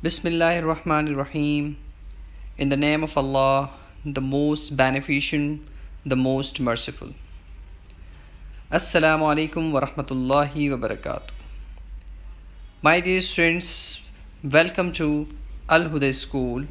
Bismillahir Rahmanir Rahim. In the name of Allah, the most beneficent, the most merciful. Assalamu alaikum wa rahmatullahi wa barakatuh. My dear students, welcome to Al Huda School,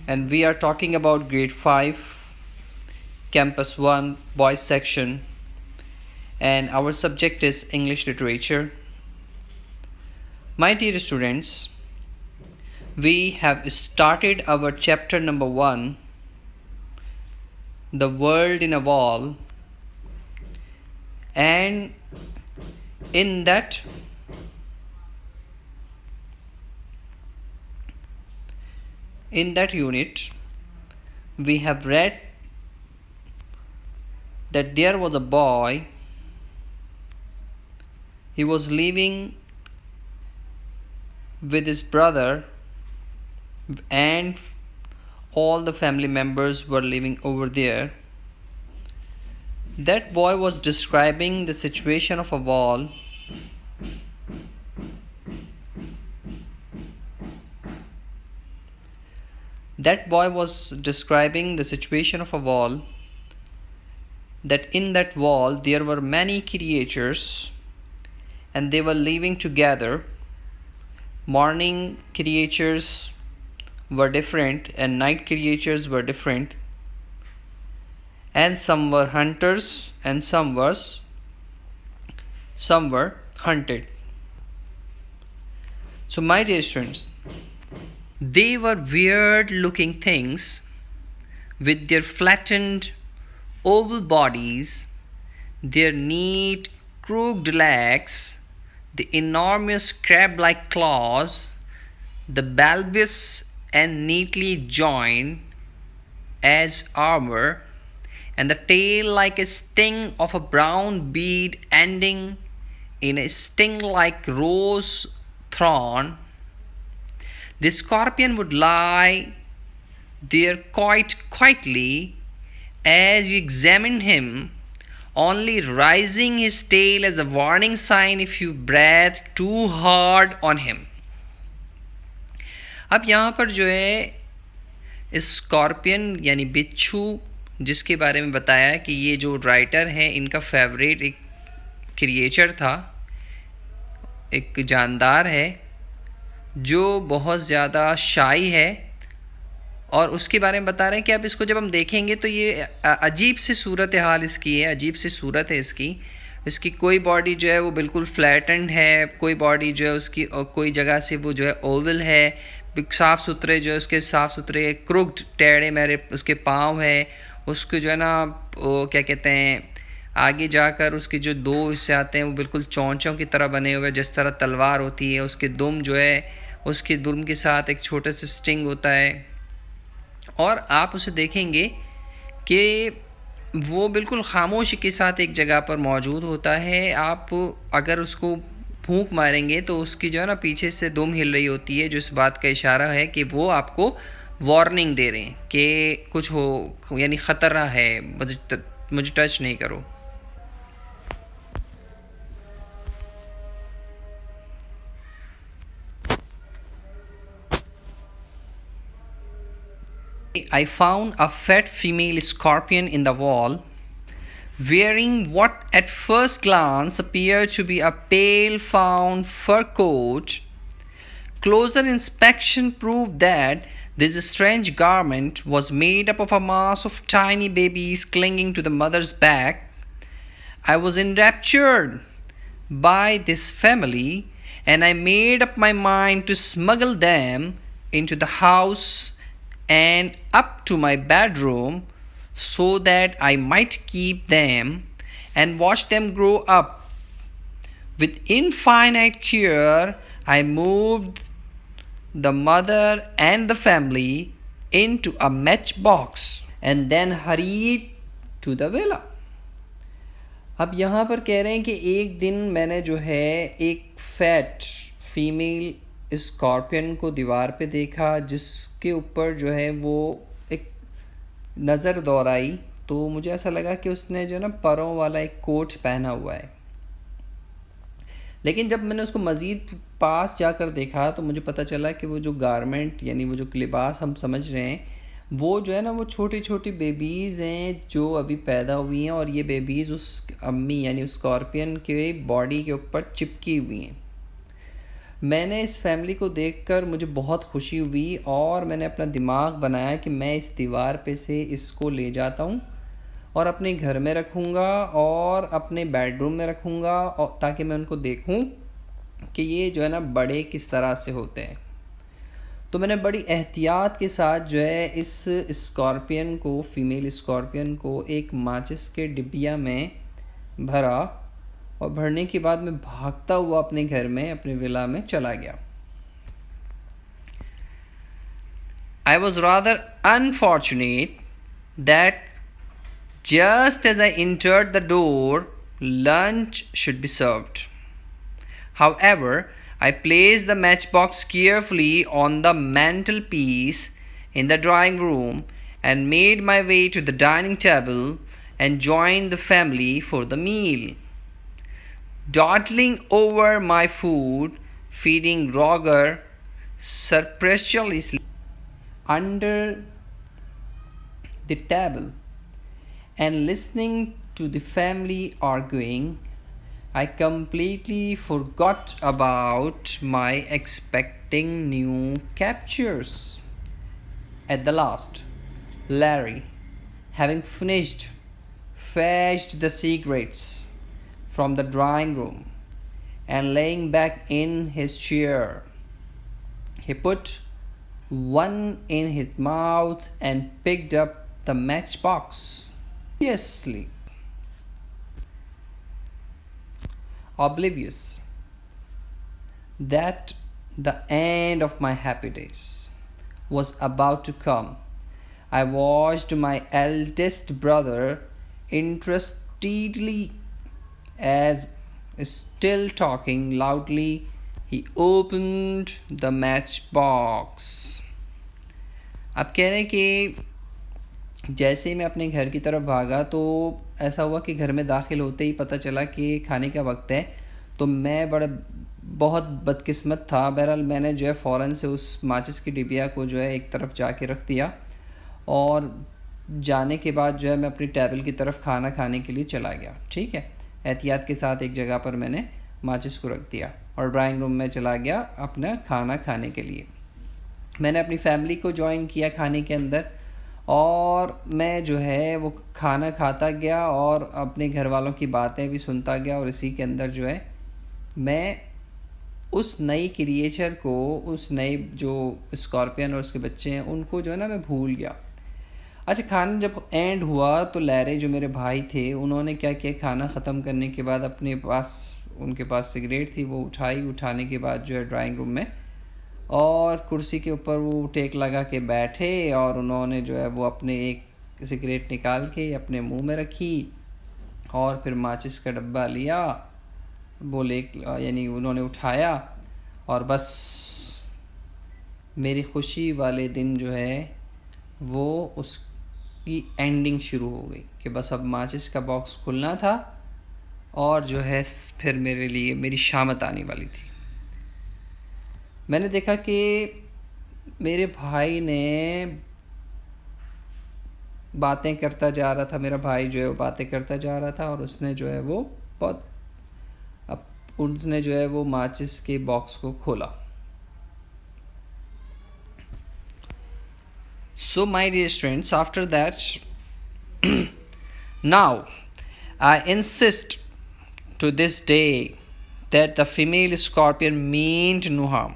and we are talking about grade 5, campus 1, boys section, and our subject is English literature. My dear students, we have started our chapter number 1, The World in a Wall, and in that unit we have read that there was a boy. He was living with his brother, and all the family members were living over there. That boy was describing the situation of a wall. That boy was describing the situation of a wall, that in that wall there were many creatures and they were living together. Morning creatures were different and night creatures were different, and some were hunters and some were hunted. So my dear students, they were weird looking things with their flattened oval bodies, their neat crooked legs, the enormous crab-like claws, the bulbous and neatly joined as armor, and the tail like a sting of a brown bead ending in a sting like rose thorn. The scorpion would lie there quite quietly as you examined him, only raising his tail as a warning sign if you breathed too hard on him. अब यहाँ पर जो है scorpion यानी बिच्छू, जिसके बारे में बताया कि ये जो राइटर है इनका फेवरेट एक क्रिएचर था, एक जानदार है जो बहुत ज़्यादा शाई है, और उसके बारे में बता रहे हैं कि अब इसको जब हम देखेंगे तो ये अजीब सी सूरत हाल इसकी है, अजीब सी सूरत है इसकी कोई बॉडी जो है वो बिल्कुल फ्लैटेंड है, कोई बॉडी जो है उसकी कोई जगह से वो जो है ओवल है, साफ़ सुथरे जो है उसके साफ़ सुथरे क्रुक्ड टेढ़े मेरे उसके पाँव है, उसके जो है ना वो क्या कहते हैं आगे जाकर उसके जो दो हिस्से आते हैं वो बिल्कुल चौंचों की तरह बने हुए, जिस तरह तलवार होती है, उसके दुम जो है उसके दुम के साथ एक छोटे से स्टिंग होता है, और आप उसे देखेंगे कि वो बिल्कुल खामोशी के साथ एक जगह पर मौजूद होता है। आप अगर उसको फूंक मारेंगे तो उसकी जो है ना पीछे से दुम हिल रही होती है, जो इस बात का इशारा है कि वो आपको वार्निंग दे रहे हैं कि कुछ हो, यानी ख़तरा है, मुझे टच नहीं करो। I found a fat female scorpion in the wall, wearing what at first glance appeared to be a pale fawn fur coat. Closer inspection proved that this strange garment was made up of a mass of tiny babies clinging to the mother's back. I was enraptured by this family, and I made up my mind to smuggle them into the house and up to my bedroom so that I might keep them and watch them grow up. With infinite care, I moved the mother and the family into a matchbox and then hurried to the villa. अब यहाँ पर कह रहे हैं कि एक दिन मैंने जो है एक फैट फीमेल स्कॉर्पियन को दीवार पे देखा, जिसके ऊपर जो है वो एक नज़र दौड़ाई, तो मुझे ऐसा लगा कि उसने जो ना परों वाला एक कोट पहना हुआ है। लेकिन जब मैंने उसको मज़ीद पास जाकर देखा तो मुझे पता चला कि वो जो गारमेंट यानी वो जो लिबास हम समझ रहे हैं, वो जो है ना, वो छोटी छोटी बेबीज़ हैं जो अभी पैदा हुई हैं, और ये बेबीज़ उस अम्मी यानी उस स्कॉर्पियन के बॉडी के ऊपर चिपकी हुई हैं। मैंने इस फैमिली को देखकर मुझे बहुत खुशी हुई, और मैंने अपना दिमाग बनाया कि मैं इस दीवार पे से इसको ले जाता हूँ और अपने घर में रखूँगा और अपने बेडरूम में रखूँगा, और ताकि मैं उनको देखूँ कि ये जो है ना बड़े किस तरह से होते हैं। तो मैंने बड़ी एहतियात के साथ जो है इस स्कॉर्पियन को, फीमेल स्कॉर्पियन को, एक माचिस के डिबिया में भरा, और भरने के बाद मैं भागता हुआ अपने घर में, अपने विला में चला गया। I was rather unfortunate that just as I entered the door, lunch should be served. However, I placed the matchbox carefully on the mantelpiece in the drawing room and made my way to the dining table and joined the family for the meal. Dawdling over my food, feeding Roger surreptitiously under the table, and listening to the family arguing, I completely forgot about my expecting new captures. At the last, Larry, having finished, fetched the cigarettes from the drawing room and laying back in his chair, he put one in his mouth and picked up the matchbox furiously, oblivious that the end of my happy days was about to come. I watched my eldest brother interestedly as, still talking loudly, he opened the matchbox. अब कह रहे हैं कि जैसे ही मैं अपने घर की तरफ भागा तो ऐसा हुआ कि घर में दाखिल होते ही पता चला कि खाने का वक्त है। तो मैं बहुत बदकिस्मत था। बहरहाल मैंने जो है फ़ौरन से उस माचिस की डिबिया को जो है एक तरफ जाके रख दिया, और जाने के बाद जो है मैं अपनी टेबल की तरफ खाना खाने के लिए चला गया। ठीक है, एहतियात के साथ एक जगह पर मैंने माचिस को रख दिया और ड्राइंग रूम में चला गया अपना खाना खाने के लिए। मैंने अपनी फैमिली को ज्वाइन किया खाने के अंदर, और मैं जो है वो खाना खाता गया और अपने घर वालों की बातें भी सुनता गया, और इसी के अंदर जो है मैं उस नई क्रिएचर को, उस नए जो स्कॉर्पियन और उसके बच्चे हैं, उनको जो है ना मैं भूल गया। अच्छा, खाना जब एंड हुआ तो लैरे जो मेरे भाई थे, उन्होंने क्या किया, खाना ख़त्म करने के बाद अपने पास, उनके पास सिगरेट थी, वो उठाने के बाद जो है ड्राइंग रूम में, और कुर्सी के ऊपर वो टेक लगा के बैठे, और उन्होंने जो है वो अपने एक सिगरेट निकाल के अपने मुंह में रखी, और फिर माचिस का डब्बा लिया, बोले यानी उन्होंने उठाया, और बस मेरी खुशी वाले दिन जो है वो उसकी एंडिंग शुरू हो गई कि बस अब माचिस का बॉक्स खुलना था, और जो है फिर मेरे लिए मेरी शामत आने वाली थी। मैंने देखा कि मेरे भाई ने बातें करता जा रहा था, मेरा भाई जो है वो बातें करता जा रहा था, और उसने जो है वो उसने जो है वो माचिस के बॉक्स को खोला। So my dear friends, after that, now I insist to this day that the female scorpion meant no harm.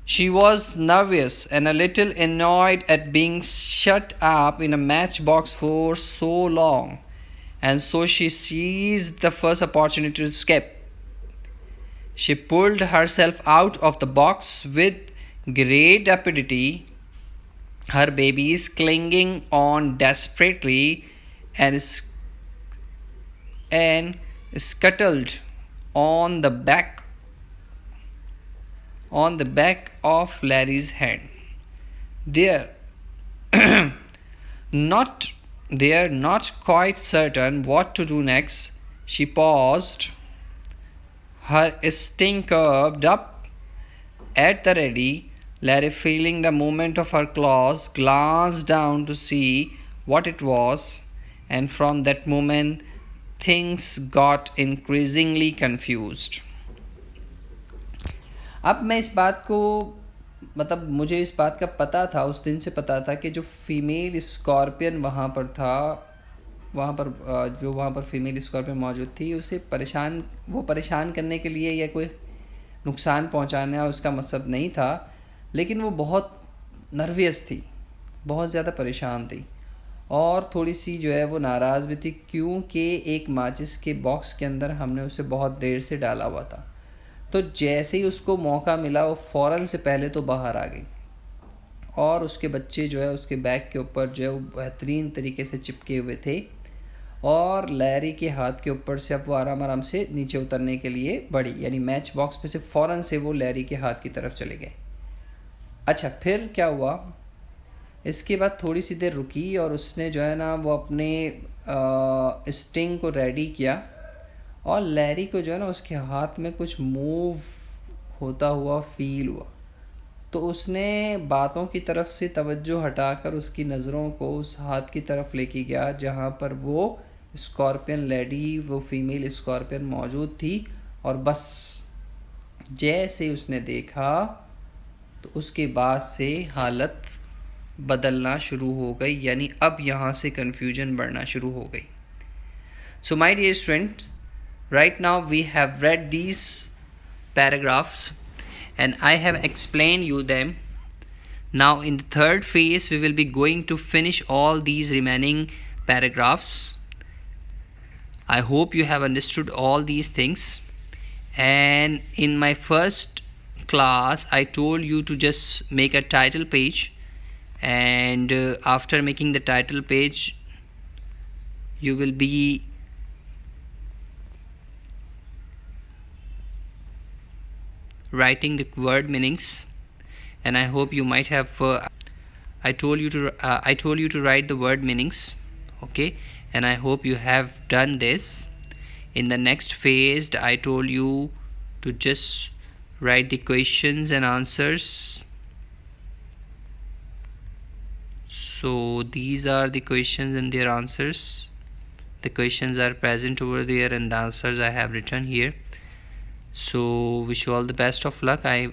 She was nervous and a little annoyed at being shut up in a matchbox for so long, and so she seized the first opportunity to escape. She pulled herself out of the box with great rapidity, her babies clinging on desperately, and scuttled on the back of Larry's hand. There, not quite certain what to do next, she paused, her sting curved up at the ready. Larry, feeling the movement of her claws, glanced down to see what it was, and from that moment, things got increasingly confused. अब मैं इस बात को मतलब मुझे इस बात का पता था, उस दिन से पता था कि जो फीमेल स्कॉर्पियन वहाँ पर था, वहाँ पर जो वहाँ पर फीमेल स्कॉर्पियन मौजूद थी, उसे परेशान करने के लिए या कोई नुकसान पहुँचाना उसका मकसद नहीं था, लेकिन वो बहुत नर्वस थी, बहुत ज़्यादा परेशान थी और थोड़ी सी जो है वो नाराज़ भी थी, क्योंकि एक माचिस के बॉक्स के अंदर हमने उसे बहुत देर से डाला हुआ था। तो जैसे ही उसको मौका मिला वो फ़ौरन से पहले तो बाहर आ गई और उसके बच्चे जो है उसके बैग के ऊपर जो है वो बेहतरीन तरीके से चिपके हुए थे और लैरी के हाथ के ऊपर से अब वो आराम आराम से नीचे उतरने के लिए बढ़ी, यानी मैच बॉक्स पे से फ़ौरन से वो लैरी के हाथ की तरफ चले गए। अच्छा, फिर क्या हुआ, इसके बाद थोड़ी सी देर रुकी और उसने जो है ना वो अपने स्टिंग को रेडी किया और लैरी को जो है ना उसके हाथ में कुछ मूव होता हुआ फील हुआ। तो उसने बातों की तरफ से तवज्जो हटाकर उसकी नज़रों को उस हाथ की तरफ लेके गया जहाँ पर वो स्कॉर्पियन लेडी, वो फीमेल स्कॉर्पियन मौजूद थी। और बस जैसे उसने देखा तो उसके बाद से हालत बदलना शुरू हो गई, यानी अब यहाँ से कन्फ्यूजन बढ़ना शुरू हो गई। So my dear student, right now we have read these paragraphs and I have explained you them. Now in the third phase we will be going to finish all these remaining paragraphs. I hope you have understood all these things, and in my first class I told you to just make a title page, and after making the title page you will be writing the word meanings, and I hope you might have I told you to write the word meanings, okay, and I hope you have done this. In the next phase I told you to just write the questions and answers. So these are the questions and their answers. The questions are present over there and the answers I have written here. So wish you all the best of luck. I